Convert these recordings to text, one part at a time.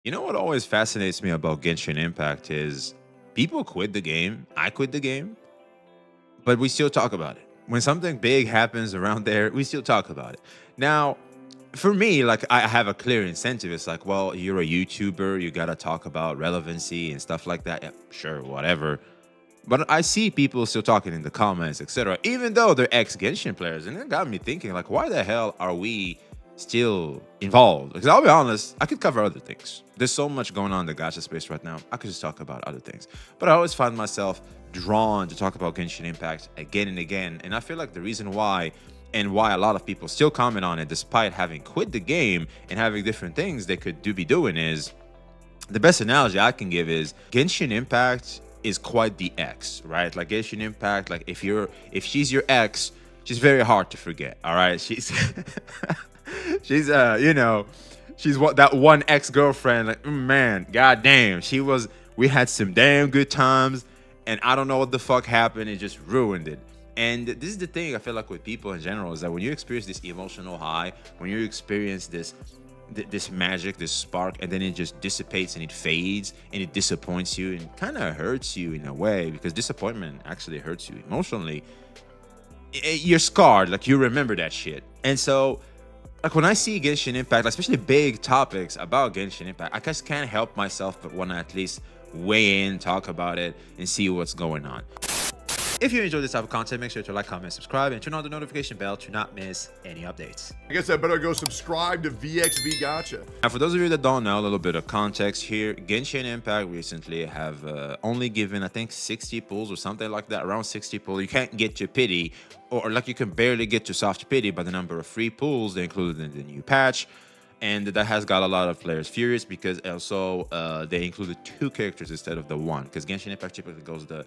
You know what always fascinates me about Genshin Impact is people quit the game. I quit the game, but we still talk about it. When something big happens around there, we still talk about it. Now, for me, like I have a clear incentive. It's like, well, you're a YouTuber, you gotta talk about relevancy and stuff like that. Yeah, sure, whatever. But I see people still talking in the comments, etc., even though they're ex Genshin players. And it got me thinking, like, why the hell are we still involved? Because I'll be honest, I could cover other things. There's so much going on in the gacha space right now. I could just talk about other things. But I always find myself drawn to talk about Genshin Impact again and again. And I feel like the reason why and why a lot of people still comment on it despite having quit the game and having different things they could be doing is the best analogy I can give is Genshin Impact is quite the ex, right? Like Genshin Impact, like if she's your ex, she's very hard to forget. All right, she's she's she's what that one ex-girlfriend. Like man, goddamn, she was. We had some damn good times, and I don't know what the fuck happened. It just ruined it. And this is the thing I feel like with people in general is that when you experience this emotional high, when you experience this magic, this spark, and then it just dissipates and it fades and it disappoints you and kind of hurts you in a way because disappointment actually hurts you emotionally. You're scarred, like you remember that shit. And so, like when I see Genshin Impact, especially big topics about Genshin Impact, I just can't help myself but want to at least weigh in, talk about it, and see what's going on. If you enjoy this type of content, make sure to like, comment, subscribe, and turn on the notification bell to not miss any updates. I guess I better go subscribe to VXV Gacha. Now, for those of you that don't know, a little bit of context here. Genshin Impact recently have only given, I think, 60 pulls or something like that, around 60 pulls. You can't get to pity, or like you can barely get to soft pity by the number of free pulls they included in the new patch. And that has got a lot of players furious because also they included 2 characters instead of the 1. Because Genshin Impact typically goes the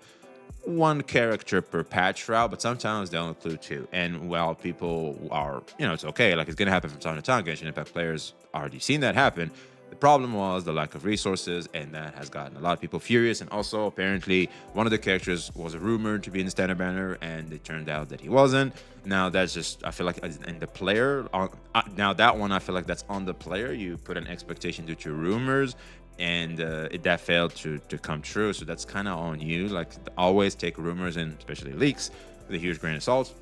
1 character per patch route, but sometimes they'll include 2. And while people are, it's okay, like it's gonna happen from time to time. Genshin Impact players already seen that happen. The problem was the lack of resources, and that has gotten a lot of people furious. And also, apparently, one of the characters was rumored to be in the standard banner, and it turned out that he wasn't. Now that's just, I feel like, in the player. Now that one, I feel like that's on the player. You put an expectation due to rumors, and that failed to come true. So that's kind of on you. Like always take rumors and especially leaks with a huge grain of salt.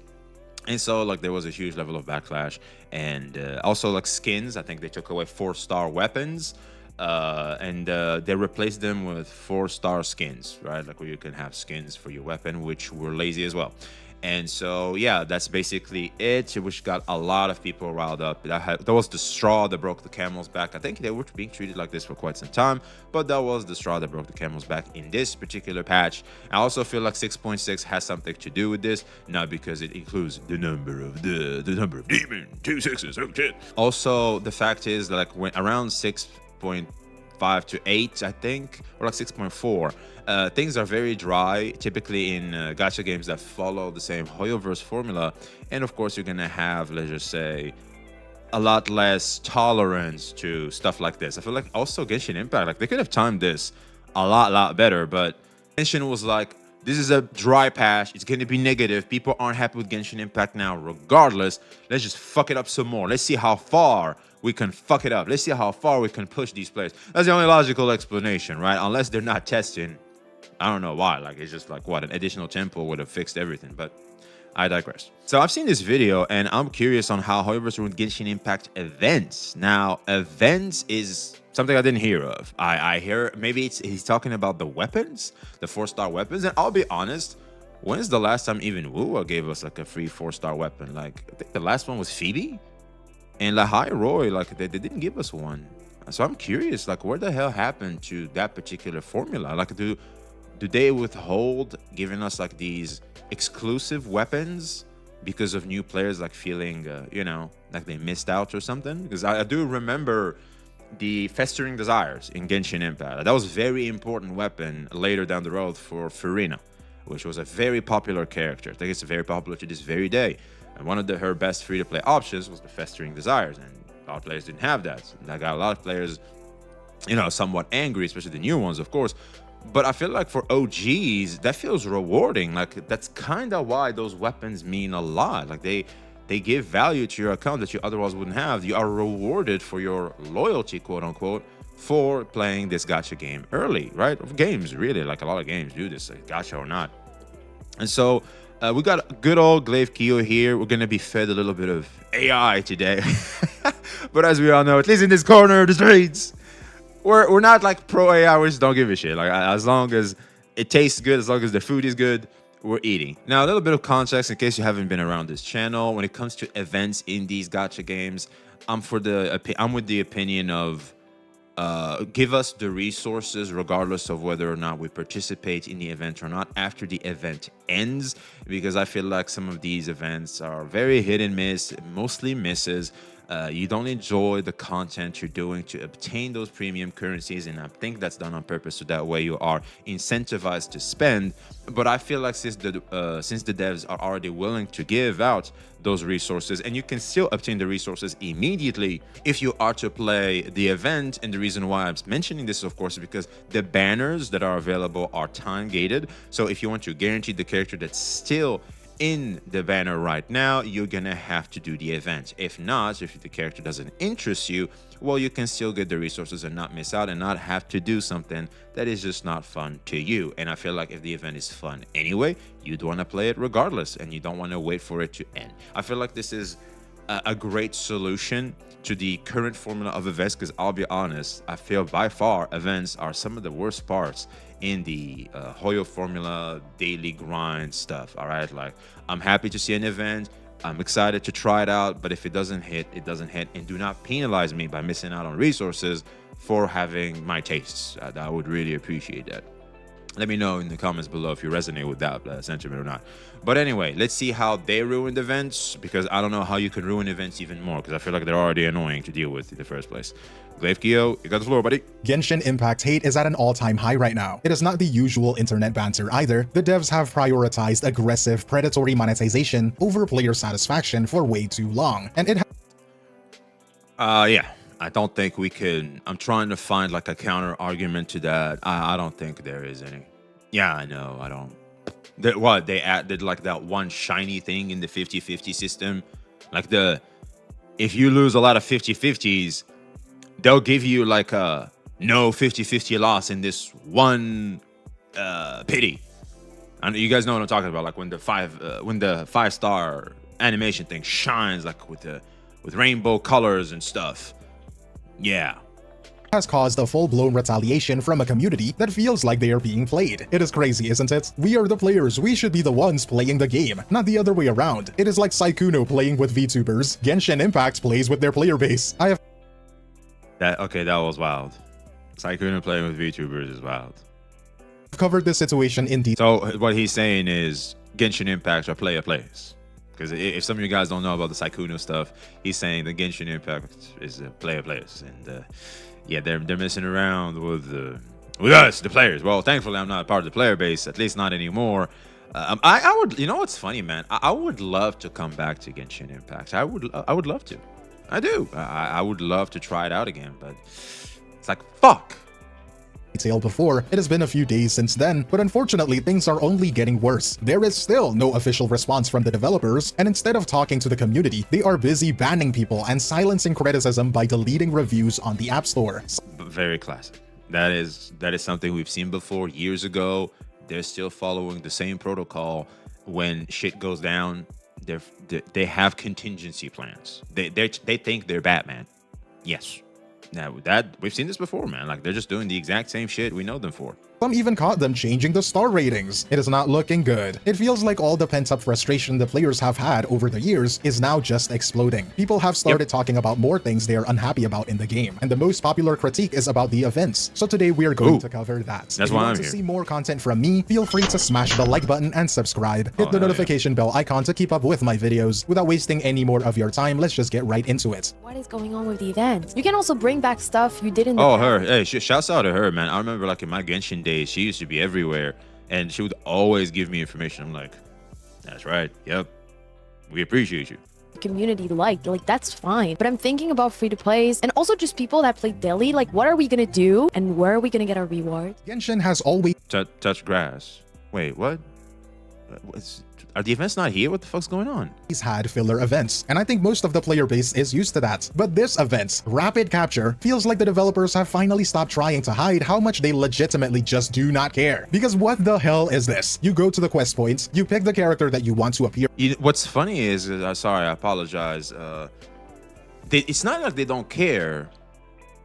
And so like there was a huge level of backlash, and also like skins. I think they took away 4-star weapons, and they replaced them with 4-star skins, right? Like where you can have skins for your weapon, which were lazy as well. And so, yeah, that's basically it, which got a lot of people riled up. That was the straw that broke the camel's back. I think they were being treated like this for quite some time, but that was the straw that broke the camel's back in this particular patch. I also feel like 6.6 has something to do with this, not because it includes the number of demon, 2 6s, oh shit. Also, the fact is that like when around 6.5 to 8, I think, or like 6.4. Things are very dry, typically in gacha games that follow the same Hoyoverse formula. And of course, you're going to have, let's just say, a lot less tolerance to stuff like this. I feel like also Genshin Impact, like they could have timed this a lot better, but Genshin was like, this is a dry patch. It's going to be negative. People aren't happy with Genshin Impact now. Regardless, let's just fuck it up some more. Let's see how far we can fuck it up. Let's see how far we can push these players. That's the only logical explanation, right? Unless they're not testing. I don't know why. Like, it's just like, what, an additional tempo would have fixed everything. But I digress. So I've seen this video, and I'm curious on how Hoyoverse ruined Genshin Impact events. Now, events is something I didn't hear of. I hear maybe he's talking about the weapons, the 4-star weapons. And I'll be honest, when's the last time even Wuwa gave us like a free 4-star weapon? Like, I think the last one was Phoebe and Lahai Roy. Like, they didn't give us one. So I'm curious, like, what the hell happened to that particular formula? Like, do they withhold giving us like these exclusive weapons because of new players like feeling, like they missed out or something? Because I do remember the Festering Desires in Genshin Impact. That was a very important weapon later down the road for Furina, which was a very popular character. I think it's very popular to this very day. And one of her best free-to-play options was the Festering Desires, and a lot of players didn't have that. And that got a lot of players, somewhat angry, especially the new ones, of course. But I feel like for OGs, that feels rewarding. Like, that's kind of why those weapons mean a lot. Like, they give value to your account that you otherwise wouldn't have. You are rewarded for your loyalty, quote unquote, for playing this gacha game early, right? Games, really, like a lot of games do this, like gacha or not. And so we got good old Glaive Kyo here. We're going to be fed a little bit of AI today. But as we all know, at least in this corner of the streets, we're not like pro AI. We just don't give a shit. Like, as long as it tastes good, as long as the food is good, we're eating. Now, a little bit of context in case you haven't been around this channel. When it comes to events in these gacha games, I'm with the opinion of give us the resources regardless of whether or not we participate in the event or not after the event ends, because I feel like some of these events are very hit and miss, mostly misses. You don't enjoy the content you're doing to obtain those premium currencies, and I think that's done on purpose so that way you are incentivized to spend. But I feel like since the devs are already willing to give out those resources, and you can still obtain the resources immediately if you are to play the event. And the reason why I'm mentioning this, of course, is because the banners that are available are time gated. So if you want to guarantee the character that's still in the banner right now, you're gonna have to do the event. If not, if the character doesn't interest you, well, you can still get the resources and not miss out and not have to do something that is just not fun to you. And I feel like if the event is fun anyway, you'd want to play it regardless, and you don't want to wait for it to end. I feel like this is a great solution to the current formula of events, because I'll be honest, I feel by far events are some of the worst parts in the Hoyo formula daily grind stuff. All right, like, I'm happy to see an event, I'm excited to try it out, but if it doesn't hit, it doesn't hit, and do not penalize me by missing out on resources for having my tastes. I would really appreciate that. Let me know in the comments below if you resonate with that sentiment or not. But anyway, let's see how they ruined events, because I don't know how you can ruin events even more, because I feel like they're already annoying to deal with in the first place. Glaive Kyo, you got the floor, buddy. Genshin Impact hate is at an all-time high right now. It is not the usual internet banter either. The devs have prioritized aggressive, predatory monetization over player satisfaction for way too long, and it yeah, I don't think we can. I'm trying to find like a counter argument to that. I don't think there is any. Yeah, I know. I don't. What they added, like that one shiny thing in the 50-50 system, like if you lose a lot of 50-50s, they'll give you like a no 50-50 loss in this one pity. And you guys know what I'm talking about, like when the 5-star animation thing shines like with rainbow colors and stuff. Yeah. has caused a full-blown retaliation from a community that feels like they are being played. It is crazy, isn't it? We are the players, we should be the ones playing the game, not the other way around. It is like Saikuno playing with VTubers. Genshin Impact plays with their player base. That was wild. Saikuno playing with VTubers is wild. I've covered this situation in detail. So what he's saying is Genshin Impact are player players. Because if some of you guys don't know about the Saikuno stuff, he's saying the Genshin Impact is player players, and yeah, they're messing around with us, the players. Well, thankfully, I'm not a part of the player base, at least not anymore. I would, you know what's funny, man? I would love to come back to Genshin Impact. I would love to. I do. I would love to try it out again, but it's like, fuck. Detail before. It has been a few days since then, but unfortunately things are only getting worse. There is still no official response from the developers, and instead of talking to the community, they are busy banning people and silencing criticism by deleting reviews on the App Store. Very classic. That is something we've seen before years ago. They're still following the same protocol. When shit goes down, they have contingency plans. They think they're Batman. Yes. Now we've seen this before, man. Like, they're just doing the exact same shit we know them for. Some even caught them changing the star ratings. It is not looking good. It feels like all the pent-up frustration the players have had over the years is now just exploding. People have started talking about more things they are unhappy about in the game, and the most popular critique is about the events. So today we are going to cover that. That's if you why want I'm to here. see more content from me, feel free to smash the like button and subscribe. Hit the notification bell icon to keep up with my videos. Without wasting any more of your time, let's just get right into it. What is going on with the events? You can also bring back stuff you did in the Oh, past. her. Hey, shouts out to her, man. I remember, like, in my Genshin days, she used to be everywhere, and she would always give me information. I'm like, that's right. Yep. We appreciate you. Community like that's fine, but I'm thinking about free-to-plays and also just people that play daily. Like, what are we gonna do and where are we gonna get our reward? Genshin has always Touch grass. Wait, what? are the events not here? What the fuck's going on? He's had filler events, and I think most of the player base is used to that. But this event, Rapid Capture, feels like the developers have finally stopped trying to hide how much they legitimately just do not care. Because what the hell is this? You go to the quest points, you pick the character that you want to appear. What's funny is, sorry, I apologize. It's not like they don't care.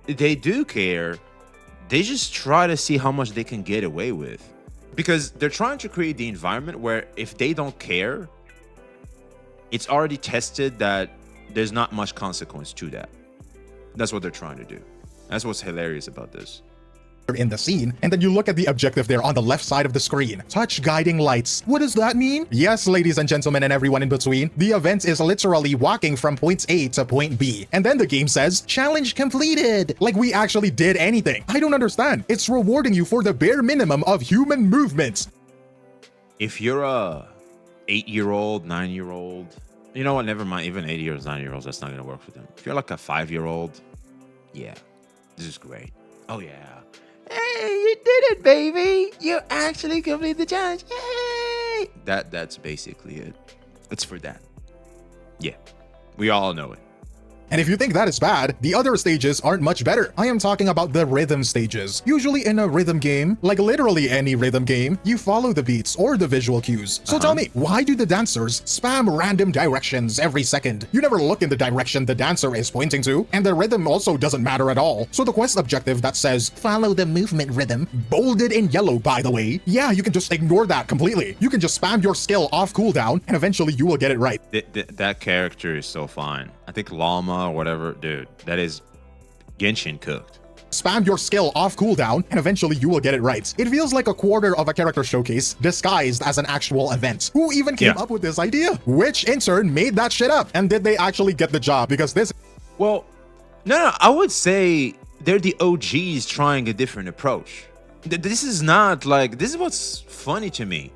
They do care. They just try to see how much they can get away with. Because they're trying to create the environment where if they don't care, it's already tested that there's not much consequence to that. That's what they're trying to do. That's what's hilarious about this. In the scene, and then you look at the objective there on the left side of the screen. Touch guiding lights. What does that mean? Yes, ladies and gentlemen and everyone in between, the event is literally walking from point A to point B. And then the game says, challenge completed. Like we actually did anything. I don't understand. It's rewarding you for the bare minimum of human movement. If you're a 8-year-old, 9-year-old, you know what, never mind, even 80 or 90-year-olds, that's not gonna work for them. If you're like a 5-year-old, yeah, this is great. Oh yeah. Hey, you did it, baby! You actually completed the challenge. Yay! That's basically it. It's for that. Yeah, we all know it. And if you think that is bad, the other stages aren't much better. I am talking about the rhythm stages. Usually in a rhythm game, like literally any rhythm game, you follow the beats or the visual cues. So tell me, why do the dancers spam random directions every second? You never look in the direction the dancer is pointing to, and the rhythm also doesn't matter at all. So the quest objective that says, follow the movement rhythm, bolded in yellow by the way, yeah, you can just ignore that completely. You can just spam your skill off cooldown, and eventually you will get it right. That character is so fine. I think Llama or whatever, dude, that is Genshin cooked. Spam your skill off cooldown, and eventually you will get it right. It feels like a quarter of a character showcase disguised as an actual event. Who even came up with this idea? Which intern made that shit up? And did they actually get the job? Because this... Well, no, I would say they're the OGs trying a different approach. This is not like, this is what's funny to me,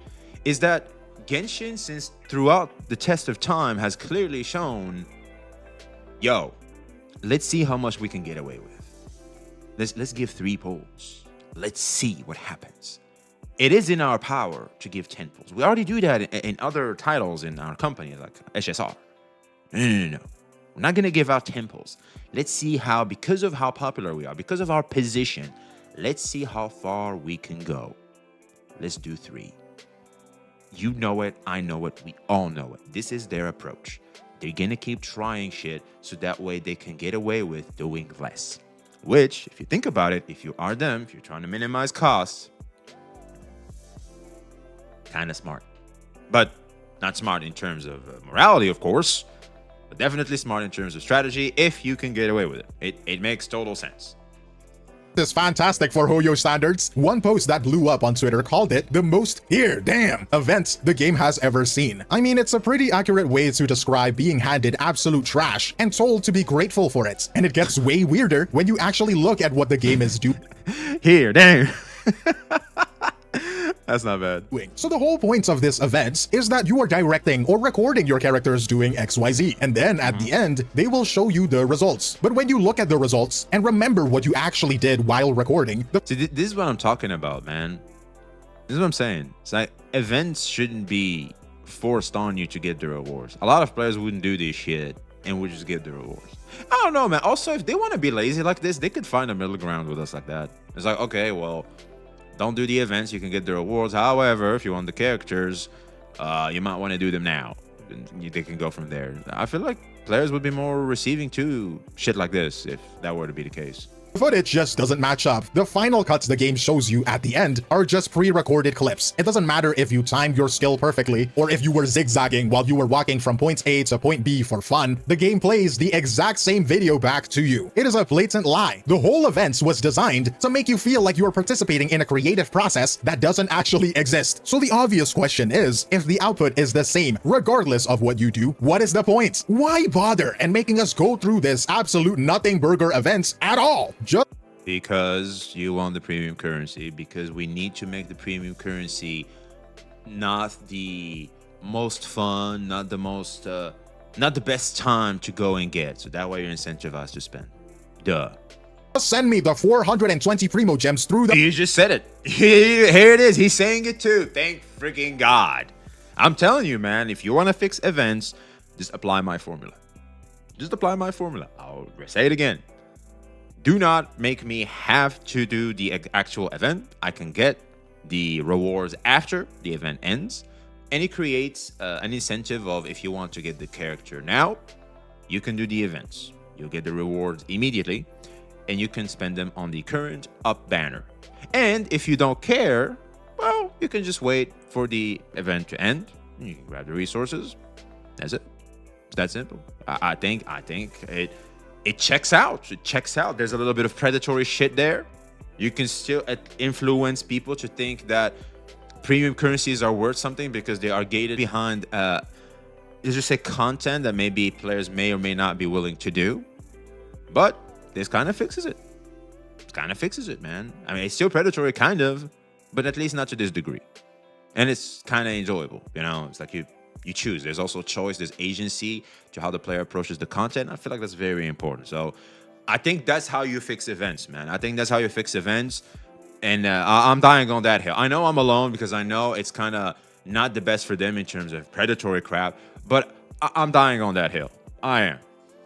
is that Genshin, since throughout the test of time, has clearly shown, yo, let's see how much we can get away with. Let's give 3 polls. Let's see what happens. It is in our power to give 10 polls. We already do that in other titles in our company, like HSR. No. We're not gonna give out 10 polls. Let's see how, because of how popular we are, because of our position, let's see how far we can go. Let's do 3. You know it, I know it, we all know it. This is their approach. They're gonna keep trying shit so that way they can get away with doing less. Which, if you think about it, if you are them, if you're trying to minimize costs, kind of smart. But not smart in terms of morality, of course, but definitely smart in terms of strategy if you can get away with it. It makes total sense. Is fantastic for Hoyo standards. One post that blew up on Twitter called it the most damn event the game has ever seen. I mean, it's a pretty accurate way to describe being handed absolute trash and told to be grateful for it. And it gets way weirder when you actually look at what the game is doing. Here, damn. That's not bad. So the whole point of this event is that you are directing or recording your characters doing XYZ, and then at the end, they will show you the results. But when you look at the results and remember what you actually did while recording... See, this is what I'm talking about, man. This is what I'm saying. It's like, events shouldn't be forced on you to get the rewards. A lot of players wouldn't do this shit and would just get the rewards. I don't know, man. Also, if they want to be lazy like this, they could find a middle ground with us like that. It's like, okay, well, don't do the events, you can get the rewards. However, if you want the characters, you might want to do them now. They can go from there. I feel like players would be more receiving to shit like this if that were to be the case. Footage just doesn't match up. The final cuts the game shows you at the end are just pre-recorded clips. It doesn't matter if you timed your skill perfectly or if you were zigzagging while you were walking from point A to point B for fun. The game plays the exact same video back to you. It is a blatant lie. The whole event was designed to make you feel like you are participating in a creative process that doesn't actually exist. So the obvious question is, if the output is the same regardless of what you do, what is the point? Why bother and making us go through this absolute nothing burger event at all? Because you want the premium currency, because we need to make the premium currency not the most fun, not the best time to go and get. So that way you're incentivized to spend. Duh. Send me the 420 primo gems through the... You just said it. Here it is. He's saying it too. Thank freaking God. I'm telling you, man, if you want to fix events, just apply my formula. Just apply my formula. I'll say it again. Do not make me have to do the actual event. I can get the rewards after the event ends. And it creates an incentive of, if you want to get the character now, you can do the events. You'll get the rewards immediately, and you can spend them on the current up banner. And if you don't care, well, you can just wait for the event to end. You can grab the resources. That's it. It's that simple. I think it checks out. It checks out. There's a little bit of predatory shit there. You can still influence people to think that premium currencies are worth something because they are gated behind, let's just say, content that maybe players may or may not be willing to do. But this kind of fixes it. It kind of fixes it, man. I mean, it's still predatory, kind of, but at least not to this degree. And it's kind of enjoyable, you know? It's like you choose. There's also choice. There's agency to how the player approaches the content. I feel like that's very important. So I think that's how you fix events, man. I think that's how you fix events. And I'm dying on that hill. I know I'm alone because I know it's kind of not the best for them in terms of predatory crap, but I'm dying on that hill. I am.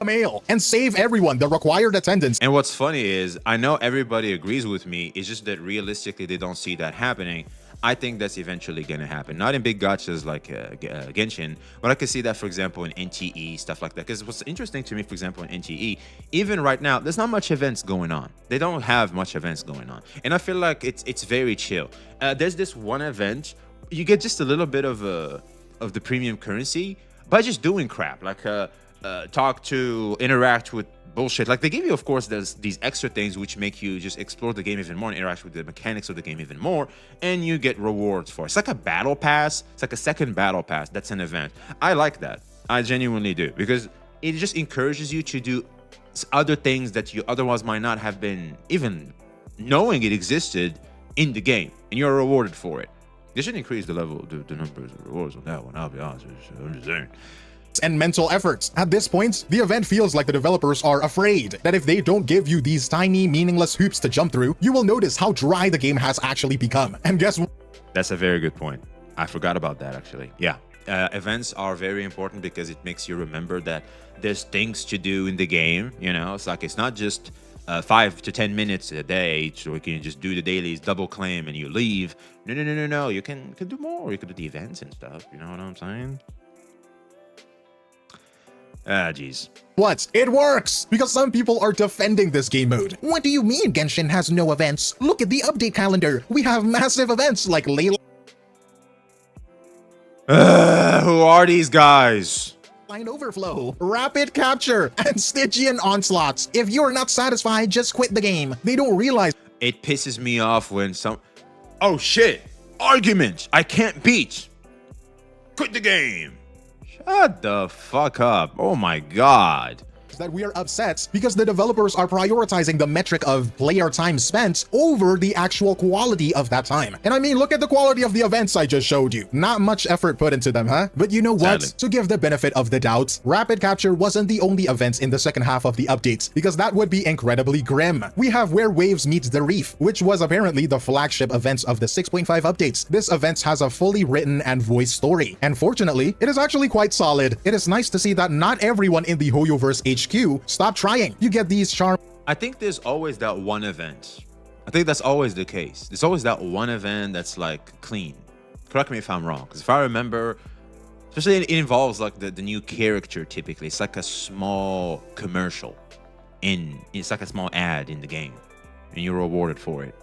Mail and save everyone the required attendance. And what's funny is I know everybody agrees with me. It's just that realistically they don't see that happening. I think that's eventually going to happen. Not in big gachas like Genshin, but I can see that, for example, in NTE, stuff like that. Because what's interesting to me, for example, in NTE, even right now, there's not much events going on. They don't have much events going on. And I feel like it's very chill. There's this one event, you get just a little bit of the premium currency by just doing crap, like talk to, interact with bullshit. Like, they give you, of course, there's these extra things which make you just explore the game even more and interact with the mechanics of the game even more, and you get rewards for it. It's like a battle pass. It's like a second battle pass. That's an event. I like that. I genuinely do, because it just encourages you to do other things that you otherwise might not have been even knowing it existed in the game, and you're rewarded for it. They should increase the level, the numbers of rewards on that one. I'll be honest with you. I'm just saying. And mental efforts. At this point, the event feels like the developers are afraid that if they don't give you these tiny, meaningless hoops to jump through, you will notice how dry the game has actually become. And guess what? That's a very good point. I forgot about that, actually. Yeah. Events are very important because it makes you remember that there's things to do in the game. You know, it's like, it's not just 5 to 10 minutes a day, so you can just do the dailies, double claim, and you leave. No. You can do more. You can do the events and stuff. You know what I'm saying? Geez. What? It works! Because some people are defending this game mode. What do you mean Genshin has no events? Look at the update calendar. We have massive events like Layla. Who are these guys? Line Overflow, Rapid Capture, and Stygian Onslaughts. If you're not satisfied, just quit the game. They don't realize. It pisses me off when some... Oh shit! Argument! I can't beat! Quit the game! Shut the fuck up. Oh my god. That we are upset because the developers are prioritizing the metric of player time spent over the actual quality of that time. And I mean, look at the quality of the events I just showed you. Not much effort put into them, huh? But you know what? Sadly. To give the benefit of the doubt, Rapid Capture wasn't the only event in the second half of the updates, because that would be incredibly grim. We have Where Waves Meets the Reef, which was apparently the flagship event of the 6.5 updates. This event has a fully written and voiced story, and fortunately, it is actually quite solid. It is nice to see that not everyone in the Hoyoverse HQ stop trying. You get these charm. I think there's always that one event. I think that's always the case. There's always that one event that's like clean. Correct me if I'm wrong, because if I remember, especially it involves like the new character typically. It's like a small commercial it's like a small ad in the game, and you're rewarded for it.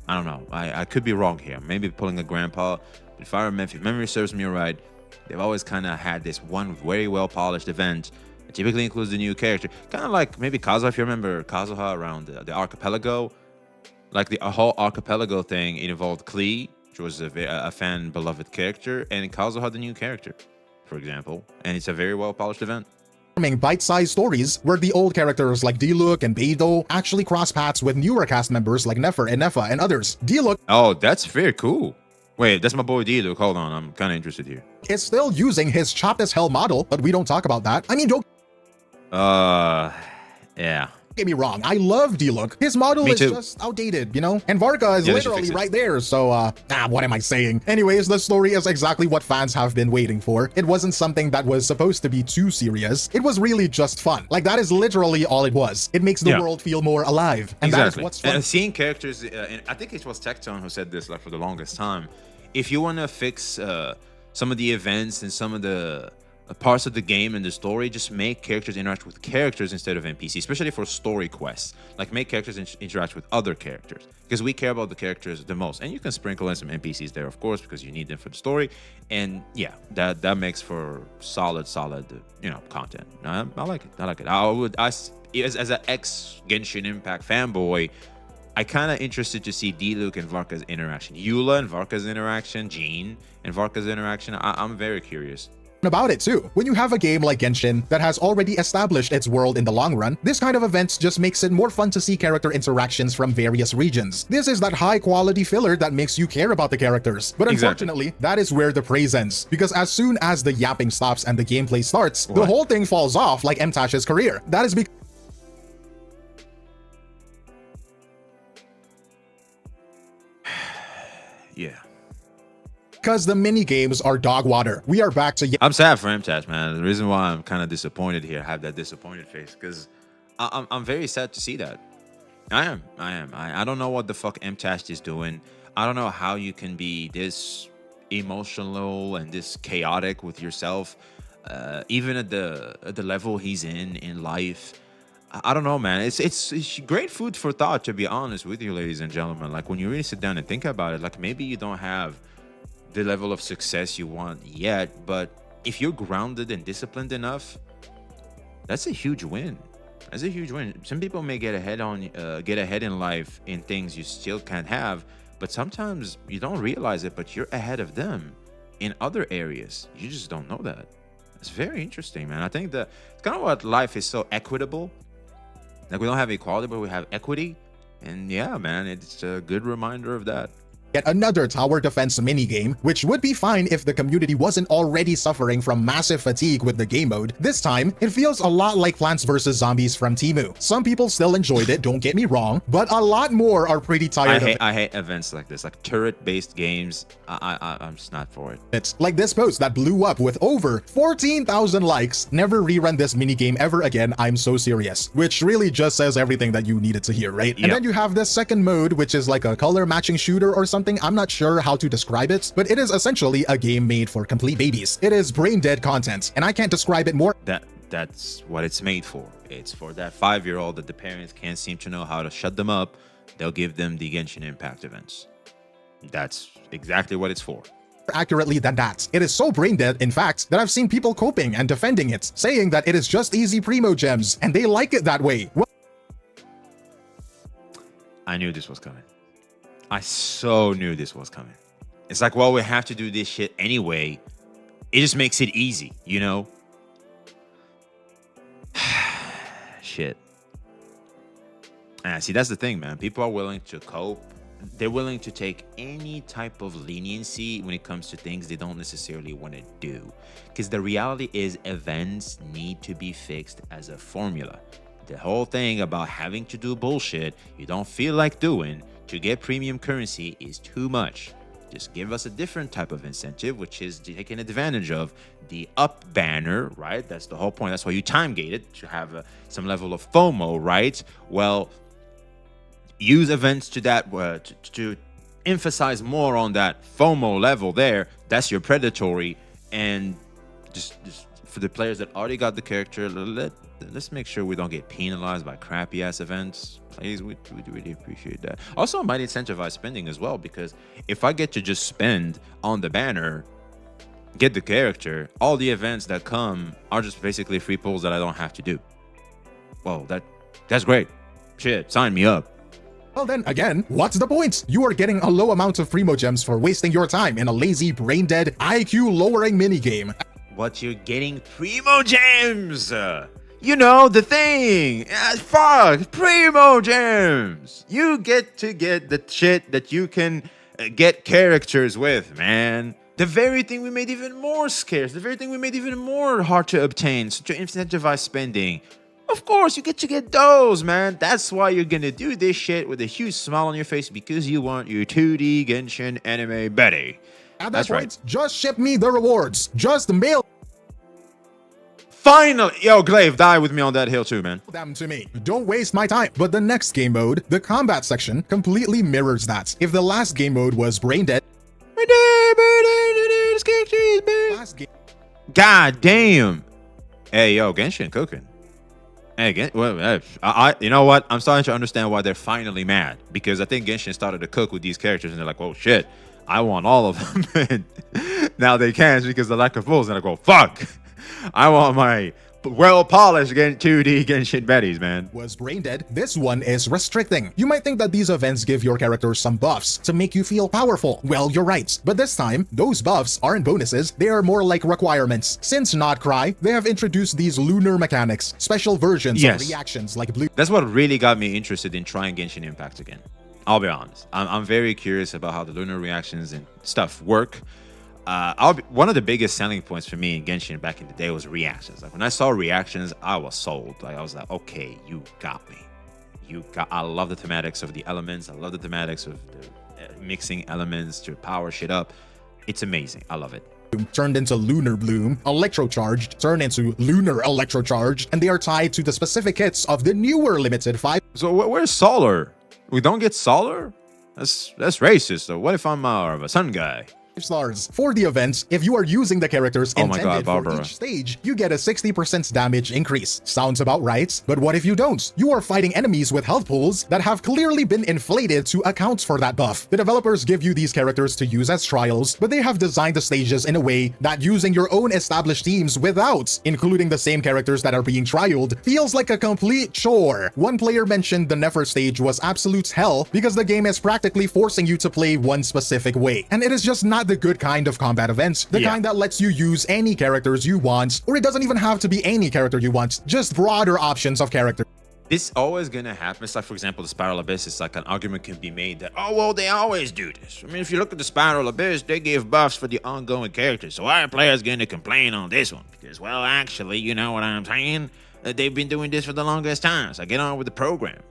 I don't know. I could be wrong here. Maybe pulling a grandpa. But if memory serves me right, they've always kind of had this one very well polished event. It typically includes the new character, kind of like maybe Kazuha. If you remember Kazuha around the archipelago, like the whole archipelago thing, it involved Klee, which was a fan beloved character, and Kazuha, the new character, for example. And it's a very well polished event. Bite-sized stories where the old characters like Diluc and Beidou actually cross paths with newer cast members like Nefer and Nefa and others. Diluc, Oh, that's very cool. Wait, that's my boy Diluc. Hold on, I'm kind of interested here. is still using his chopped as hell model, but we don't talk about that. I mean, don't. Yeah. Get me wrong, I love D-Look. His model Me is too. just outdated, you know? And Varka is Yeah, they should literally fix it. right there, so what am I saying? Anyways, the story is exactly what fans have been waiting for. It wasn't something that was supposed to be too serious. It was really just fun. Like, that is literally all it was. It makes the Yeah. world feel more alive. And that is what's fun. And seeing characters, and I think it was Tecton who said this like for the longest time. If you want to fix some of the events and some of the parts of the game and the story, just make characters interact with characters instead of NPCs, especially for story quests. Like, make characters interact with other characters, because we care about the characters the most. And you can sprinkle in some NPCs there, of course, because you need them for the story. And yeah, that makes for solid content. I like it. I like it. As an ex-Genshin Impact fanboy, I kind of interested to see D-Luke and Varka's interaction, Eula and Varka's interaction, Jean and Varka's interaction. I'm very curious about it too. When you have a game like Genshin that has already established its world in the long run, this kind of events just makes it more fun to see character interactions from various regions. This is that high quality filler that makes you care about the characters. But unfortunately, that is where the praise ends, because as soon as the yapping stops and the gameplay starts, the whole thing falls off like Mtash's career. That is because because the mini games are dog water. We are back to I'm sad for MTash, man. The reason why I'm kind of disappointed here, I have that disappointed face, because I'm very sad to see that. I am. I don't know what the fuck MTash is doing. I don't know how you can be this emotional and this chaotic with yourself, even at the level he's in life. I don't know, man. It's great food for thought, to be honest with you, ladies and gentlemen. Like, when you really sit down and think about it, like, maybe you don't have the level of success you want yet, but if you're grounded and disciplined enough, that's a huge win. That's a huge win. Some people may get ahead in life in things you still can't have, but sometimes you don't realize it, but you're ahead of them in other areas. You just don't know that. It's very interesting, man. I think that it's kind of what life is so equitable. Like, we don't have equality, but we have equity. And yeah, man, it's a good reminder of that. Yet another tower defense minigame, which would be fine if the community wasn't already suffering from massive fatigue with the game mode. This time, it feels a lot like Plants vs. Zombies from Temu. Some people still enjoyed it, don't get me wrong, but a lot more are pretty tired of it. I hate events like this, like turret-based games. I'm just not for it. It's like this post that blew up with over 14,000 likes. Never rerun this minigame ever again, I'm so serious. Which really just says everything that you needed to hear, right? Yep. And then you have the second mode, which is like a color matching shooter or something. I'm not sure how to describe it, but it is essentially a game made for complete babies. It is brain dead content, and I can't describe it more. That's what it's made for. It's for that 5-year-old that the parents can't seem to know how to shut them up. They'll give them the Genshin Impact events. That's exactly what it's for. Accurately than that. It is so brain dead, in fact, that I've seen people coping and defending it, saying that it is just easy primo gems, and they like it that way. Well, I knew this was coming. I so knew this was coming. It's like, well, we have to do this shit anyway. It just makes it easy, you know? Shit. See, that's the thing, man. People are willing to cope. They're willing to take any type of leniency when it comes to things they don't necessarily want to do. Because the reality is, events need to be fixed as a formula. The whole thing about having to do bullshit you don't feel like doing to get premium currency is too much. Just give us a different type of incentive, which is taking advantage of the up banner, right? That's the whole point. That's why you time gate it, to have some level of FOMO, right? Well, use events to that to emphasize more on that FOMO level there. That's your Predatory. And just for the players that already got the character, let's make sure we don't get penalized by crappy ass events. Please, we'd really appreciate that. Also, I might incentivize spending as well, because if I get to just spend on the banner, get the character, all the events that come are just basically free pulls that I don't have to do. Well, that's great. Shit, sign me up. Well then, again, what's the point? You are getting a low amount of primo gems for wasting your time in a lazy, brain-dead, IQ-lowering minigame. But you're getting primo gems! You know, the thing! Fuck! Primo gems! You get to get the shit that you can get characters with, man. The very thing we made even more scarce. The very thing we made even more hard to obtain. So to incentivize spending. Of course, you get to get those, man. That's why you're gonna do this shit with a huge smile on your face, because you want your 2D Genshin anime Betty. At that That's point, right. just ship me the rewards. Just mail Finally, yo, Glaive, die with me on that hill too, man. them to me. Don't waste my time. But the next game mode, the combat section, completely mirrors that. If the last game mode was brain dead, last game God damn. Hey, yo, Genshin cooking. Hey, you know what? I'm starting to understand why they're finally mad, because I think Genshin started to cook with these characters, and they're like, "Oh shit, I want all of them." And now they can't because of the lack of bulls, and I go, "Fuck, I want my well-polished 2D Genshin Bettys, man." was brain dead, this one is restricting. You might think that these events give your characters some buffs to make you feel powerful. Well, you're right. But this time, those buffs aren't bonuses, they are more like requirements. Since Not Cry, they have introduced these lunar mechanics, special versions Yes. of reactions like blue. That's what really got me interested in trying Genshin Impact again. I'll be honest. I'm very curious about how the lunar reactions and stuff work. One of the biggest selling points for me in Genshin back in the day was reactions. Like when I saw reactions, I was sold. Like I was like, okay, you got me. I love the thematics of the elements. I love the thematics of the mixing elements to power shit up. It's amazing. I love it. Turned into Lunar Bloom, Electrocharged, turned into Lunar Electrocharged, and they are tied to the specific hits of the newer limited 5 So where's Solar? We don't get Solar? That's racist. So what if I'm more of a sun guy? stars. For the events, if you are using the characters Oh my intended God, for Barbara. each stage, you get a 60% damage increase. Sounds about right, but what if you don't? You are fighting enemies with health pools that have clearly been inflated to account for that buff. The developers give you these characters to use as trials, but they have designed the stages in a way that using your own established teams without including the same characters that are being trialed feels like a complete chore. One player mentioned the Nefer stage was absolute hell because the game is practically forcing you to play one specific way. And it is just not the good kind of combat event, the kind that lets you use any characters you want, or it doesn't even have to be any character you want, just broader options of characters. This always gonna happen. It's like, for example, the Spiral Abyss. It's like an argument can be made that, oh, well, they always do this. I mean, if you look at the Spiral Abyss, they give buffs for the ongoing characters. So why are players gonna complain on this one? Because, well, actually, you know what I'm saying? They've been doing this for the longest time. So get on with the program.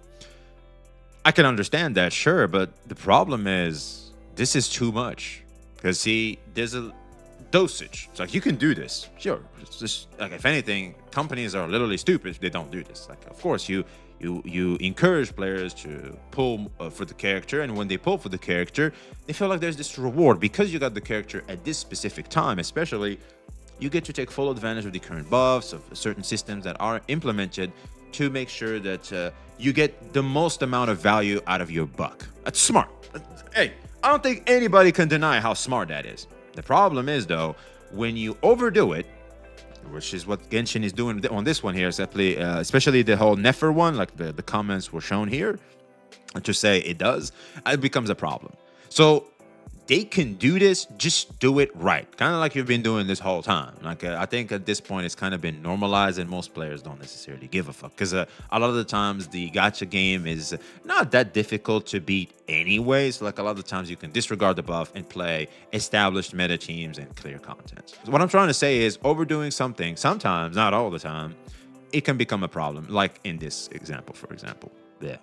I can understand that, sure, but the problem is this is too much. Because, see, there's a dosage. It's like, you can do this. Sure. It's just, like, if anything, companies are literally stupid if they don't do this. Like, of course, you encourage players to pull for the character, and when they pull for the character, they feel like there's this reward. Because you got the character at this specific time, especially, you get to take full advantage of the current buffs, of certain systems that are implemented to make sure that you get the most amount of value out of your buck. That's smart. Hey, I don't think anybody can deny how smart that is. The problem is, though, when you overdo it, which is what Genshin is doing on this one here, especially the whole Nefer one, like the comments were shown here, to say it does, it becomes a problem. So they can do this, just do it right. Kind of like you've been doing this whole time. Like I think at this point it's kind of been normalized, and most players don't necessarily give a fuck. Because a lot of the times the gacha game is not that difficult to beat anyway. So like a lot of the times you can disregard the buff and play established meta teams and clear content. So what I'm trying to say is overdoing something, sometimes, not all the time, it can become a problem. Like in this example, for example. Yeah.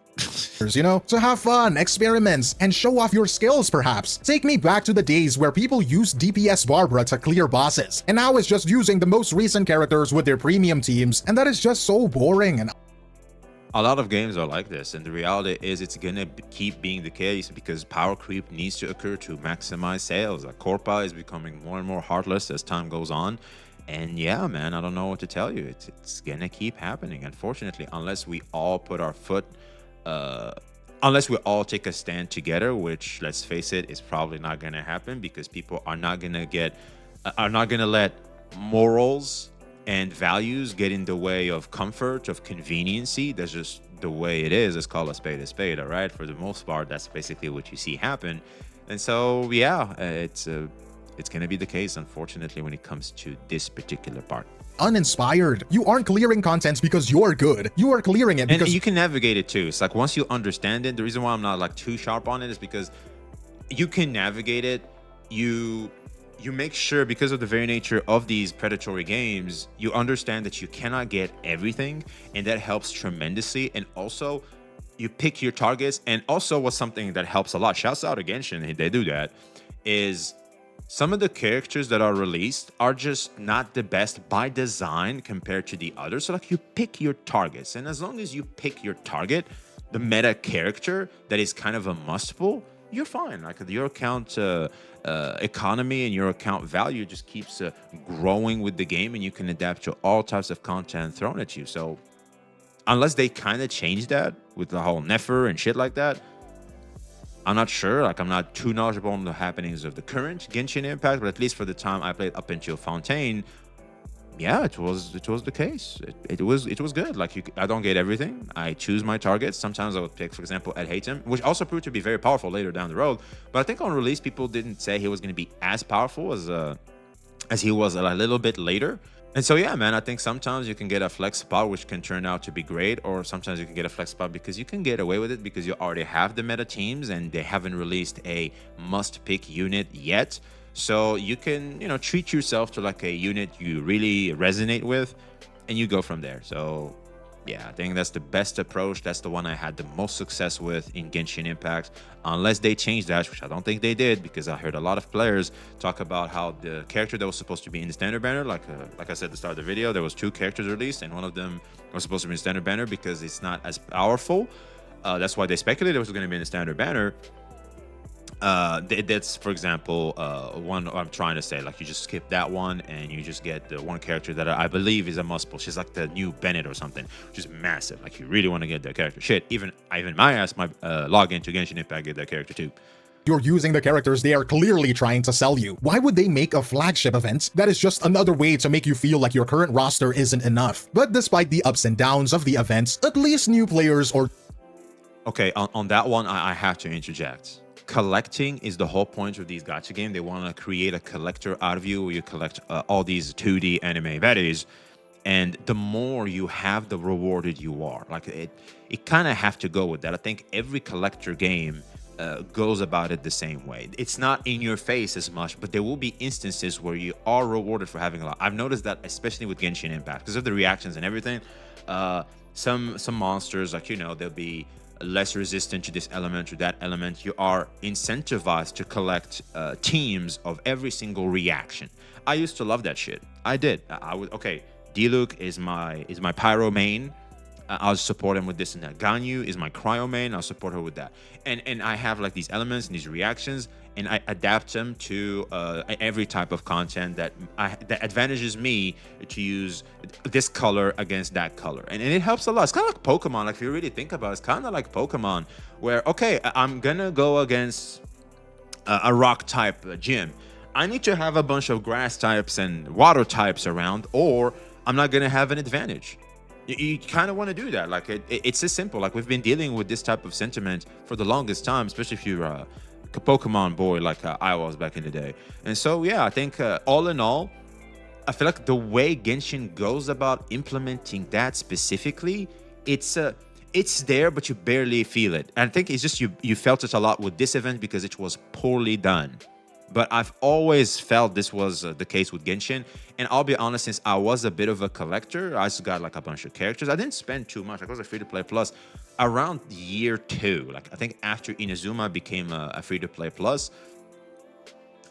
You know, to have fun, experiments, and show off your skills perhaps. Take me back to the days where people used DPS Barbara to clear bosses, and now it's just using the most recent characters with their premium teams, and that is just so boring. And a lot of games are like this, and the reality is it's gonna keep being the case because power creep needs to occur to maximize sales. Like Corpa is becoming more and more heartless as time goes on. And yeah, man, I don't know what to tell you. It's gonna keep happening, unfortunately, unless we all put our foot, unless we all take a stand together, which, let's face it, is probably not gonna happen because people are not gonna let morals and values get in the way of comfort, of conveniency. That's just the way it is. Let's call a spade, all right? For the most part, that's basically what you see happen. And so, yeah, it's going to be the case, unfortunately, when it comes to this particular part. uninspired. You aren't clearing content because you're good. You are clearing it because And you can navigate it too. It's like once you understand it, the reason why I'm not like too sharp on it is because you can navigate it. You you make sure, because of the very nature of these predatory games, you understand that you cannot get everything, and that helps tremendously. And also, you pick your targets. And also, what's something that helps a lot, shouts out to Genshin, they do that, is some of the characters that are released are just not the best by design compared to the others. So like, you pick your targets, and as long as you pick your target, the meta character that is kind of a must pull, you're fine. Like, your account economy and your account value just keeps growing with the game, and you can adapt to all types of content thrown at you. So unless they kind of change that with the whole Nefer and shit like that, I'm not sure. Like, I'm not too knowledgeable on the happenings of the current Genshin Impact, but at least for the time I played up until Fontaine, yeah, it was the case. It was good. Like, I don't get everything. I choose my targets. Sometimes I would pick, for example, Ed Haytem, which also proved to be very powerful later down the road. But I think on release, people didn't say he was going to be as powerful as he was a little bit later. And so, yeah, man, I think sometimes you can get a flex spot, which can turn out to be great, or sometimes you can get a flex spot because you can get away with it because you already have the meta teams and they haven't released a must-pick unit yet. So you can, treat yourself to like a unit you really resonate with, and you go from there. So yeah, I think that's the best approach. That's the one I had the most success with in Genshin Impact, unless they changed that, which I don't think they did, because I heard a lot of players talk about how the character that was supposed to be in the standard banner, like I said at the start of the video, there was 2 characters released, and one of them was supposed to be in the standard banner because it's not as powerful. That's why they speculated it was going to be in the standard banner. That's, for example, one I'm trying to say, like, you just skip that one and you just get the one character that I believe is a must pull. She's like the new Bennett or something, which is massive. Like, you really want to get that character. Shit, even my ass might log into Genshin Impact, get that character too. You're using the characters they are clearly trying to sell you. Why would they make a flagship event that is just another way to make you feel like your current roster isn't enough? But despite the ups and downs of the events, at least new players or... Okay, on that one, I have to interject. Collecting is the whole point of these gacha games. They want to create a collector out of you, where you collect all these 2D anime baddies, and the more you have, the rewarded you are. Like, it kind of have to go with that. I think every collector game goes about it the same way. It's not in your face as much, but there will be instances where you are rewarded for having a lot. I've noticed that, especially with Genshin Impact, because of the reactions and everything. Some monsters, like, they'll be less resistant to this element or that element. You are incentivized to collect teams of every single reaction. I used to love that shit. I did. I would. Okay, Diluc is my pyro main. I'll support him with this and that. Ganyu is my cryo main. I'll support her with that. And I have like these elements and these reactions, and I adapt them to every type of content that advantages me to use this color against that color. And it helps a lot. It's kind of like Pokemon. Like, if you really think about it, it's kind of like Pokemon, where, okay, I'm gonna go against a rock type gym. I need to have a bunch of grass types and water types around, or I'm not gonna have an advantage. You kind of want to do that. Like, it's as simple. Like, we've been dealing with this type of sentiment for the longest time, especially if you're a Pokemon boy like I was back in the day. And so, yeah, I think all in all, I feel like the way Genshin goes about implementing that specifically, it's there, but you barely feel it. And I think it's just you felt it a lot with this event because it was poorly done. But I've always felt this was the case with Genshin. And I'll be honest, since I was a bit of a collector, I just got like a bunch of characters. I didn't spend too much. Like, I was a free-to-play plus around year 2. Like, I think after Inazuma became a free-to-play plus,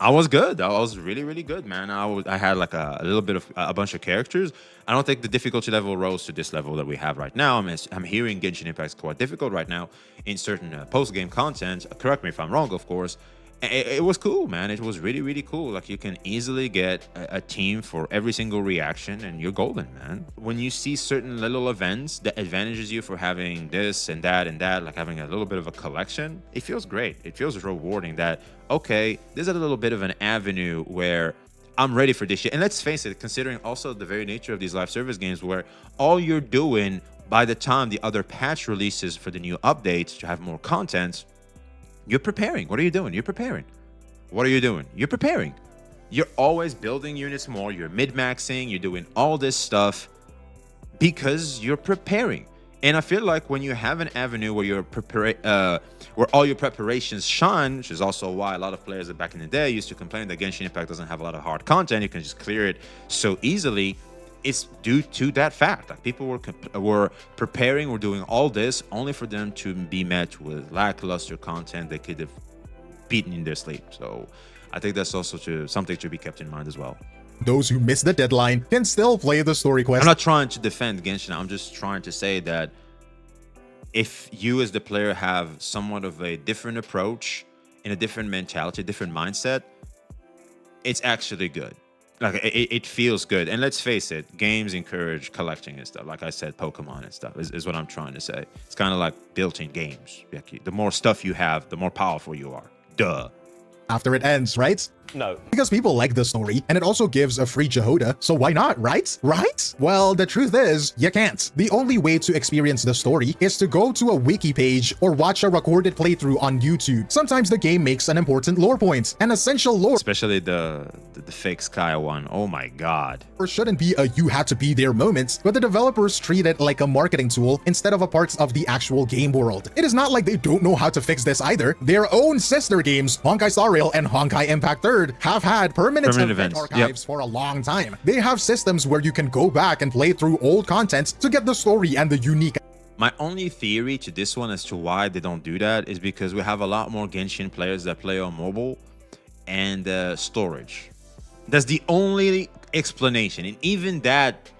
I was good. I was really, really good, man. I had like a little bit of a bunch of characters. I don't think the difficulty level rose to this level that we have right now. I'm hearing Genshin Impact is quite difficult right now in certain post-game content. Correct me if I'm wrong, of course. It was cool, man. It was really, really cool. Like, you can easily get a team for every single reaction, and you're golden, man. When you see certain little events that advantages you for having this and that, like having a little bit of a collection, it feels great. It feels rewarding that, okay, there's a little bit of an avenue where I'm ready for this shit. And let's face it, considering also the very nature of these live service games, where all you're doing by the time the other patch releases for the new updates to have more content, you're preparing. What are you doing? You're preparing. What are you doing? You're preparing. You're always building units more. You're mid-maxing. You're doing all this stuff because you're preparing. And I feel like when you have an avenue where where all your preparations shine, which is also why a lot of players back in the day used to complain that Genshin Impact doesn't have a lot of hard content, you can just clear it so easily. It's due to that fact. Like people were preparing, were doing all this only for them to be met with lackluster content they could have beaten in their sleep. So I think that's also something to be kept in mind as well. Those who miss the deadline can still play the story quest. I'm not trying to defend Genshin. I'm just trying to say that if you as the player have somewhat of a different approach and a different mentality, different mindset, it's actually good. Like it feels good. And let's face it, games encourage collecting and stuff. Like I said, Pokemon and stuff is what I'm trying to say. It's kind of like built-in games. The more stuff you have, the more powerful you are. Duh. After it ends, right? No. Because people like the story, and it also gives a free Jehoda, so why not, right? Right? Well, the truth is, you can't. The only way to experience the story is to go to a wiki page or watch a recorded playthrough on YouTube. Sometimes the game makes an important lore point, an essential lore. Especially the fake Sky one. Oh my god. Or shouldn't be a you had to be there moment, but the developers treat it like a marketing tool instead of a part of the actual game world. It is not like they don't know how to fix this either. Their own sister games, Honkai Star Rail and Honkai Impact 3rd, have had permanent event archives for a long time. They have systems where you can go back and play through old content to get the story and the unique. My only theory to this one as to why they don't do that is because we have a lot more Genshin players that play on mobile and storage. That's the only explanation. And even that,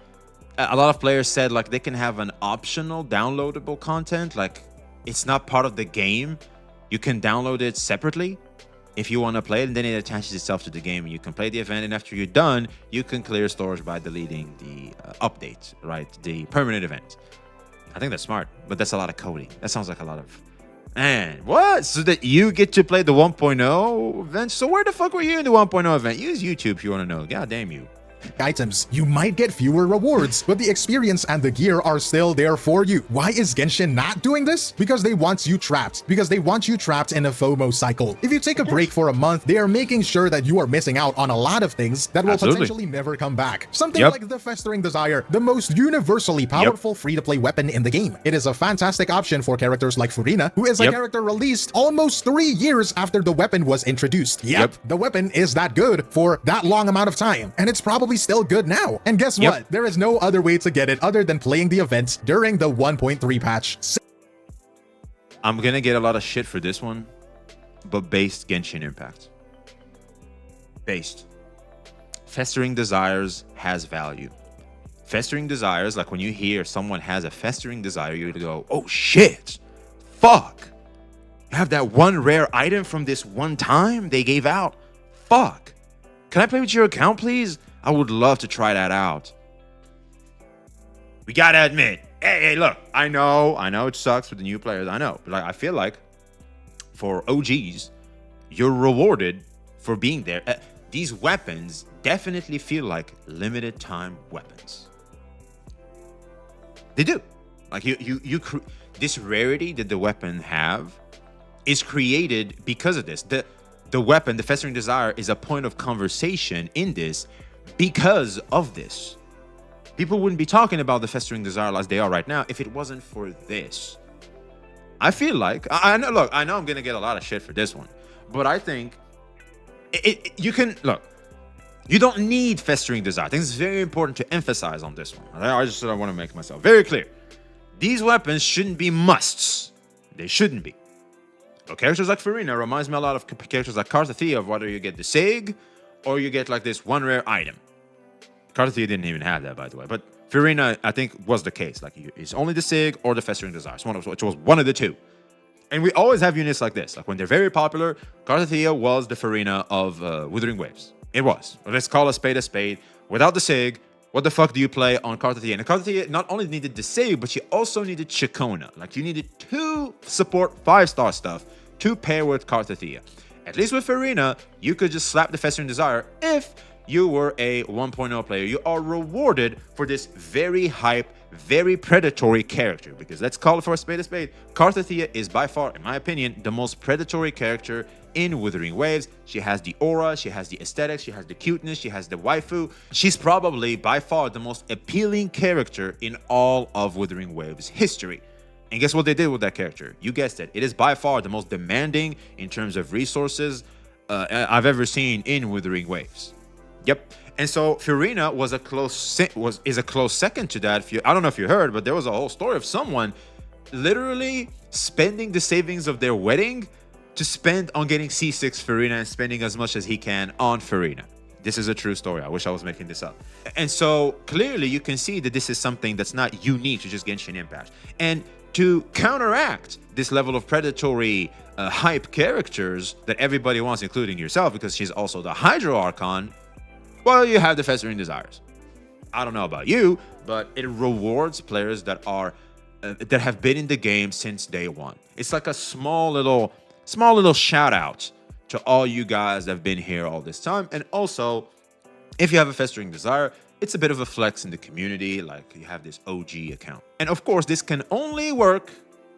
a lot of players said like they can have an optional downloadable content. Like it's not part of the game. You can download it separately if you want to play it, and then it attaches itself to the game and you can play the event, and after you're done you can clear storage by deleting the update, right, the permanent event. I think that's smart, but that's a lot of coding. That sounds like a lot of, man, what? So that you get to play the 1.0 event? So where the fuck were you in the 1.0 event? Use YouTube if you want to know. God damn you. Items. You might get fewer rewards, but the experience and the gear are still there for you. Why is Genshin not doing this? Because they want you trapped. Because they want you trapped in a FOMO cycle. If you take a break for a month, they are making sure that you are missing out on a lot of things that will potentially never come back. Something like the Festering Desire, the most universally powerful free-to-play weapon in the game. It is a fantastic option for characters like Furina, who is a character released almost 3 years after the weapon was introduced. The weapon is that good for that long amount of time, and it's probably still good now. And guess what? There is no other way to get it other than playing the event during the 1.3 patch. I'm gonna get a lot of shit for this one, but based Genshin Impact. Based. Festering Desires has value. Festering Desires, like when you hear someone has a Festering Desire, you're gonna go, oh shit, fuck. You have that one rare item from this one time they gave out. Fuck. Can I play with your account, please? I would love to try that out. We gotta admit, hey, look, I know it sucks for the new players, I know. But like, I feel like for OGs, you're rewarded for being there. These weapons definitely feel like limited time weapons. They do. Like this rarity that the weapon have is created because of this. The weapon, the Festering Desire, is a point of conversation in this because of this. People wouldn't be talking about the Festering Desire as they are right now if it wasn't for this. I feel like, I know I'm gonna get a lot of shit for this one, but I think you can, look, you don't need Festering Desire. I think it's very important to emphasize on this one. I want to make myself very clear. These weapons shouldn't be musts. They shouldn't be. But characters like Furina reminds me a lot of characters like Kartathea, of whether you get the Sig or you get like this one rare item. Kartathea didn't even have that, by the way, but Furina, I think, was the case. Like, it's only the Sig or the Festering Desire. It was one of the two. And we always have units like this. Like, when they're very popular, Kartathea was the Furina of Withering Waves. It was. Let's call a spade. Without the Sig, what the fuck do you play on Kartathea? And Kartathea not only needed the Sig, but she also needed Chikona. Like, you needed to support 5-star stuff to pair with Kartathea. At least with Furina, you could just slap the Festering Desire if you were a 1.0 player. You are rewarded for this very hype, very predatory character. Because let's call it for a spade. Carthathia is by far, in my opinion, the most predatory character in Wuthering Waves. She has the aura, she has the aesthetics, she has the cuteness, she has the waifu. She's probably by far the most appealing character in all of Wuthering Waves history. And guess what they did with that character? You guessed it. It is by far the most demanding in terms of resources I've ever seen in Wuthering Waves. Yep. And so Furina is a close second to that. I don't know if you heard, but there was a whole story of someone literally spending the savings of their wedding to spend on getting C6 Furina and spending as much as he can on Furina. This is a true story. I wish I was making this up. And so clearly you can see that this is something that's not unique to just Genshin Impact. And to counteract this level of predatory hype characters that everybody wants, including yourself, because she's also the Hydro Archon, well, you have the Festering Desires. I don't know about you, but it rewards players that are that have been in the game since day one. It's like a small little shout out to all you guys that have been here all this time. And also, if you have a Festering Desire, it's a bit of a flex in the community, like you have this OG account. And of course, this can only work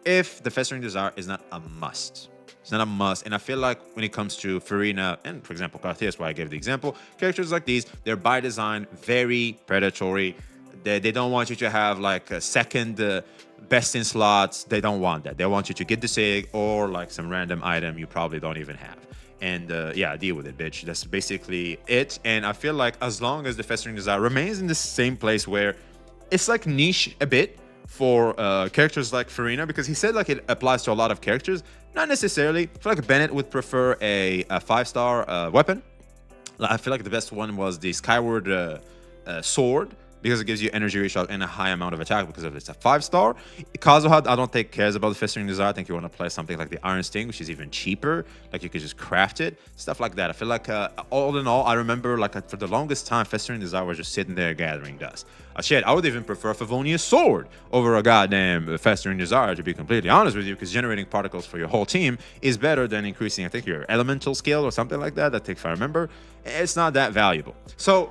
if the Festering Desire is not a must. It's not a must. And I feel like when it comes to Furina and, for example, Carthathia, that's why I gave the example, characters like these, they're by design very predatory. They don't want you to have like a second best in slots. They don't want that. They want you to get the SIG or like some random item you probably don't even have. And yeah, deal with it, bitch. That's basically it. And I feel like as long as the Festering Desire remains in the same place where it's like niche a bit for characters like Furina, because he said like it applies to a lot of characters. Not necessarily. I feel like Bennett would prefer a 5-star weapon. I feel like the best one was the Skyward Sword, because it gives you energy recharge and a high amount of attack because of it's a 5-star. Kazuha, I don't think cares about the Festering Desire. I think you want to play something like the Iron Sting, which is even cheaper. Like you could just craft it, stuff like that. I feel like all in all, I remember like for the longest time, Festering Desire was just sitting there gathering dust. Shit, I would even prefer Favonia's Sword over a goddamn Festering Desire, to be completely honest with you, because generating particles for your whole team is better than increasing, I think, your elemental skill or something like that. I think if I remember, it's not that valuable. So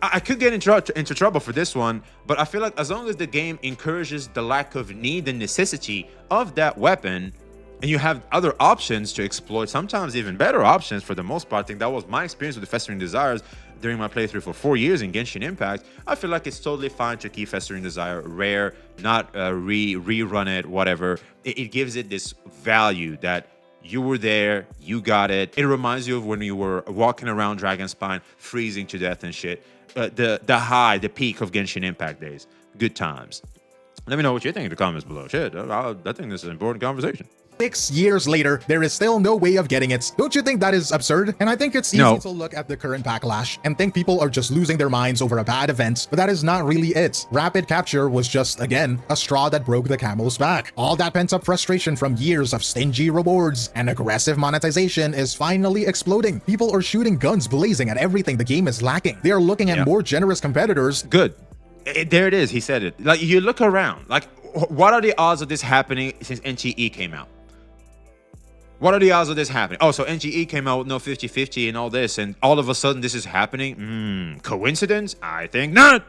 I could get into trouble for this one, but I feel like as long as the game encourages the lack of need and necessity of that weapon, and you have other options to exploit, sometimes even better options for the most part. I think that was my experience with the Festering Desires during my playthrough for 4 years in Genshin Impact. I feel like it's totally fine to keep Festering Desire rare, not rerun it, whatever. It gives it this value that you were there, you got it. It reminds you of when you were walking around Dragonspine, freezing to death and shit. The peak of Genshin Impact days. Good times. Let me know what you think in the comments below. Shit, I think this is an important conversation. 6 years later, there is still no way of getting it. Don't you think that is absurd? And I think it's easy to look at the current backlash and think people are just losing their minds over a bad event, but that is not really it. Rapid capture was just, again, a straw that broke the camel's back. All that pent-up frustration from years of stingy rewards and aggressive monetization is finally exploding. People are shooting guns blazing at everything the game is lacking. They are looking at more generous competitors. Good. There it is. He said it. Like, you look around. Like, what are the odds of this happening since NTE came out? What are the odds of this happening? Oh, so NGE came out with no 50-50 and all this, and all of a sudden this is happening? Coincidence? I think not.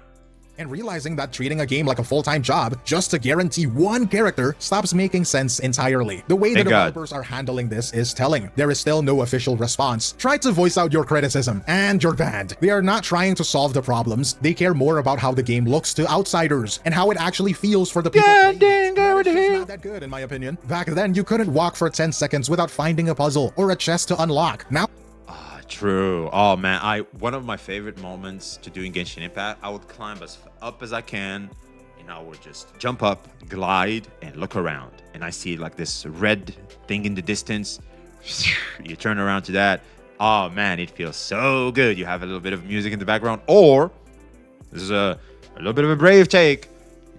And realizing that treating a game like a full-time job just to guarantee one character stops making sense entirely. The way the developers are handling this is telling. There is still no official response. Try to voice out your criticism, and you're banned. They are not trying to solve the problems. They care more about how the game looks to outsiders and how it actually feels for the people. It's not that good, in my opinion. Back then, you couldn't walk for 10 seconds without finding a puzzle or a chest to unlock. Now, true. Oh man, one of my favorite moments to do in Genshin Impact, I would climb as up as I can, and I would just jump up, glide, and look around. And I see like this red thing in the distance. You turn around to that. Oh man, it feels so good. You have a little bit of music in the background, or this is a little bit of a brave take.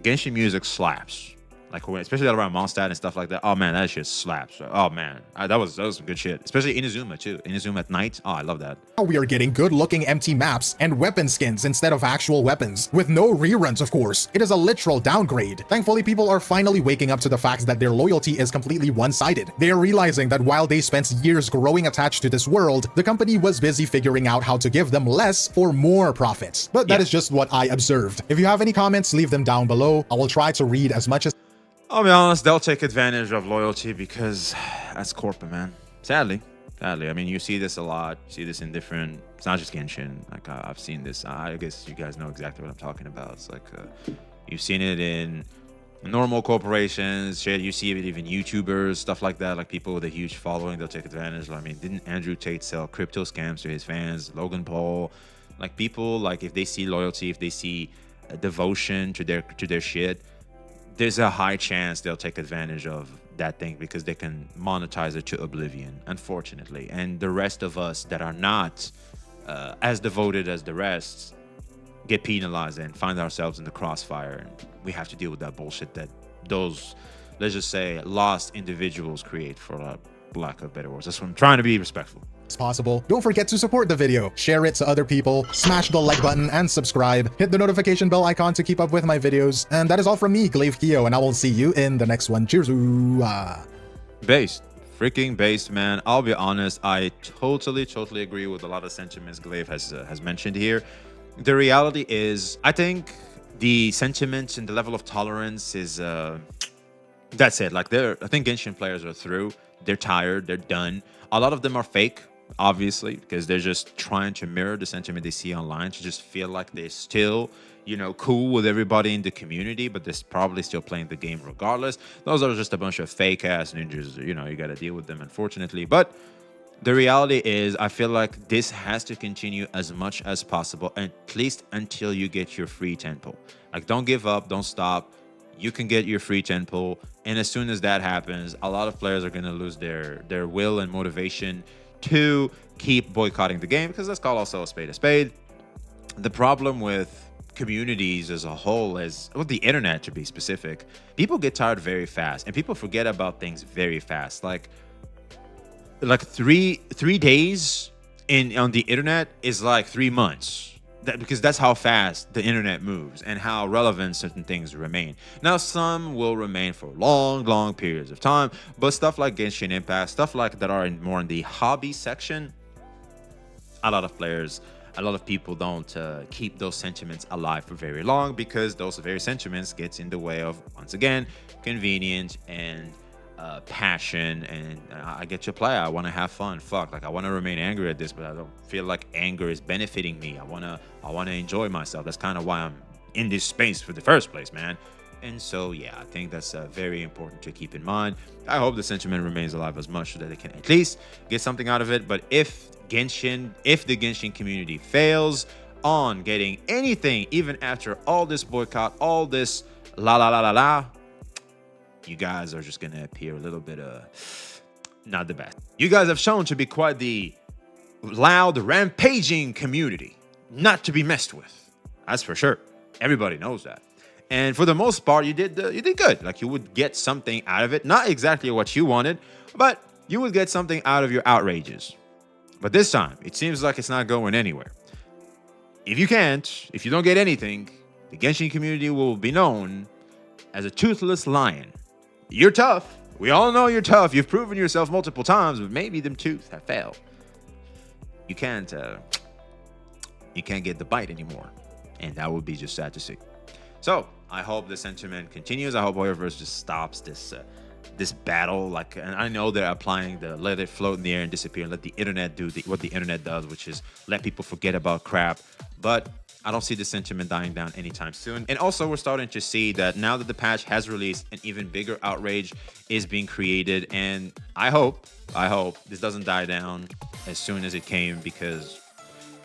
Genshin music slaps. Like especially around Mondstadt and stuff like that. Oh man, that shit slaps. Oh man, that was some good shit. Especially Inazuma too. Inazuma at night. Oh, I love that. Now we are getting good-looking empty maps and weapon skins instead of actual weapons, with no reruns, of course. It is a literal downgrade. Thankfully, people are finally waking up to the fact that their loyalty is completely one-sided. They are realizing that while they spent years growing attached to this world, the company was busy figuring out how to give them less for more profits. But that is just what I observed. If you have any comments, leave them down below. I will try to read as much as I'll be honest, they'll take advantage of loyalty because that's corporate, man. Sadly. I mean, you see this a lot. You see this in different, it's not just Genshin. Like, I've seen this. I guess you guys know exactly what I'm talking about. It's like, you've seen it in normal corporations. Shit, you see it even YouTubers, stuff like that. Like, people with a huge following, they'll take advantage. I mean, didn't Andrew Tate sell crypto scams to his fans? Logan Paul. Like, people, like, if they see loyalty, if they see devotion to their shit, there's a high chance they'll take advantage of that thing because they can monetize it to oblivion, unfortunately. And the rest of us that are not as devoted as the rest get penalized and find ourselves in the crossfire. And we have to deal with that bullshit that those, let's just say, lost individuals create, for lack of better words. That's what I'm trying to be respectful. possible. Don't forget to support the video, share it to other people, smash the like button and subscribe, hit the notification bell icon to keep up with my videos. And that is all from me, Glaive Keo, and I will see you in the next one. Cheers. Based. Freaking based, man. I'll be honest, I totally agree with a lot of sentiments Glaive has mentioned here. The reality is, I think the sentiments and the level of tolerance is that's it. Like, I think Genshin players are through. They're tired, they're done. A lot of them are fake, obviously, because they're just trying to mirror the sentiment they see online to just feel like they're still, you know, cool with everybody in the community, but they're probably still playing the game regardless. Those are just a bunch of fake ass ninjas. You know, you got to deal with them, unfortunately. But the reality is, I feel like this has to continue as much as possible, at least until you get your free temple. Like, don't give up, don't stop. You can get your free temple, and as soon as that happens, a lot of players are going to lose their will and motivation to keep boycotting the game, because let's call also a spade a spade. The problem with communities as a whole is, well, the internet to be specific, people get tired very fast, and people forget about things very fast. Like 3 days on the internet is like 3 months. Because that's how fast the internet moves and how relevant certain things remain. Now, some will remain for long periods of time, but stuff like Genshin Impact, stuff like that are more in the hobby section, a lot of players, a lot of people don't keep those sentiments alive for very long, because those very sentiments gets in the way of, once again, convenience and passion. And I get to play, I want to have fun. Fuck, like, I want to remain angry at this, but I don't feel like anger is benefiting me. I want to enjoy myself. That's kind of why I'm in this space for the first place, man. And so, yeah, I think that's very important to keep in mind. I hope the sentiment remains alive as much so that they can at least get something out of it. But if the Genshin community fails on getting anything, even after all this boycott, all this la, you guys are just gonna appear a little bit not the best. You guys have shown to be quite the loud, rampaging community, not to be messed with. That's for sure. Everybody knows that. And for the most part, you did good. Like, you would get something out of it. Not exactly what you wanted, but you would get something out of your outrages. But this time, it seems like it's not going anywhere. If you don't get anything, the Genshin community will be known as a toothless lion. You're tough. We all know you're tough. You've proven yourself multiple times, but maybe them teeth have failed. You can't get the bite anymore, and that would be just sad to see. So I hope the sentiment continues. I hope Hoyoverse just stops this battle. Like, and I know they're applying the let it float in the air and disappear and let the internet do what the internet does, which is let people forget about crap. But I don't see the sentiment dying down anytime soon. And also, we're starting to see that now that the patch has released, an even bigger outrage is being created. And I hope this doesn't die down as soon as it came, because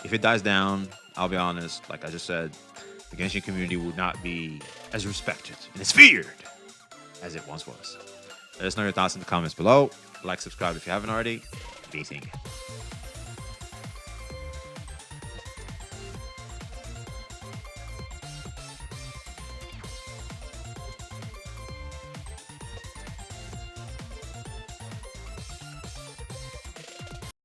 if it dies down, I'll be honest, like I just said, the Genshin community would not be as respected and as feared as it once was. Let us know your thoughts in the comments below. Like, subscribe if you haven't already. Be seeing you.